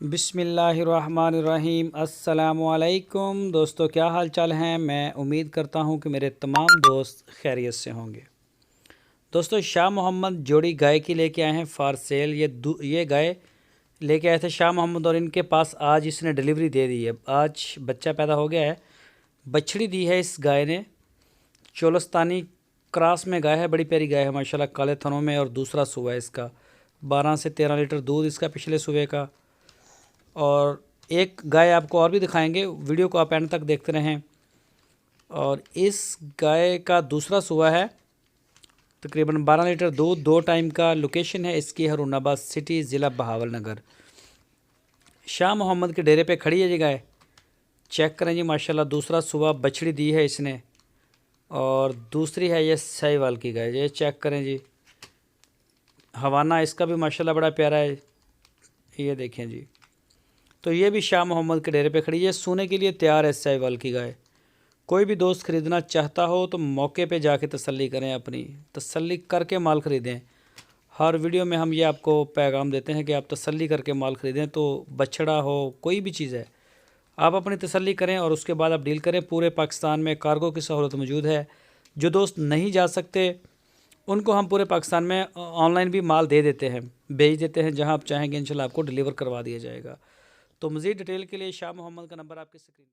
बिस्मिल्लाहिर्रहमानिर्रहीम। अस्सलामुअलैकुम दोस्तों, क्या हाल चाल हैं। मैं उम्मीद करता हूं कि मेरे तमाम दोस्त खैरियत से होंगे। दोस्तों, शाह मोहम्मद जोड़ी गाय की लेके आए हैं फॉर सेल। ये गाय लेके आए थे शाह मोहम्मद और इनके पास आज इसने डिलीवरी दे दी है। आज बच्चा पैदा हो गया है, बछड़ी दी है इस गाय ने। चोलस्तानी क्रॉस में गाय है, बड़ी प्यारी गाय है माशाल्लाह, काले थनों में। और दूसरा सुबह है इसका, 12 से 13 लीटर दूध इसका पिछले सुबह का। और एक गाय आपको और भी दिखाएंगे, वीडियो को आप एंड तक देखते रहें। और इस गाय का दूसरा सुबह है, तकरीबन 12 लीटर दूध, 2 टाइम का। लोकेशन है इसकी हरूनाबाद सिटी, ज़िला बहावलनगर। शाह मोहम्मद के डेरे पे खड़ी है जी गाय, चेक करें जी माशाल्लाह। दूसरा सुबह बछड़ी दी है इसने। और दूसरी है ये साहिवाल की गाय, ये चेक करें जी। हवाना इसका भी माशाल्लाह बड़ा प्यारा है, ये देखें जी। तो ये भी शाह मोहम्मद के डेरे पे खड़ी है, सोने के लिए तैयार है साहिवाल की गाय। कोई भी दोस्त ख़रीदना चाहता हो तो मौके पे जाके तसल्ली करें, अपनी तसल्ली करके माल ख़रीदें। हर वीडियो में हम ये आपको पैगाम देते हैं कि आप तसल्ली करके माल ख़रीदें। तो बछड़ा हो, कोई भी चीज़ है, आप अपनी तसल्ली करें और उसके बाद आप डील करें। पूरे पाकिस्तान में कार्गो की सहूलत मौजूद है। जो दोस्त नहीं जा सकते उनको हम पूरे पाकिस्तान में ऑनलाइन भी माल दे देते हैं, भेज देते हैं। जहां आप चाहेंगे इंशाल्लाह आपको डिलीवर करवा दिया जाएगा। तो मज़ीद डिटेल के लिए शाह मोहम्मद का नंबर आपके स्क्रीन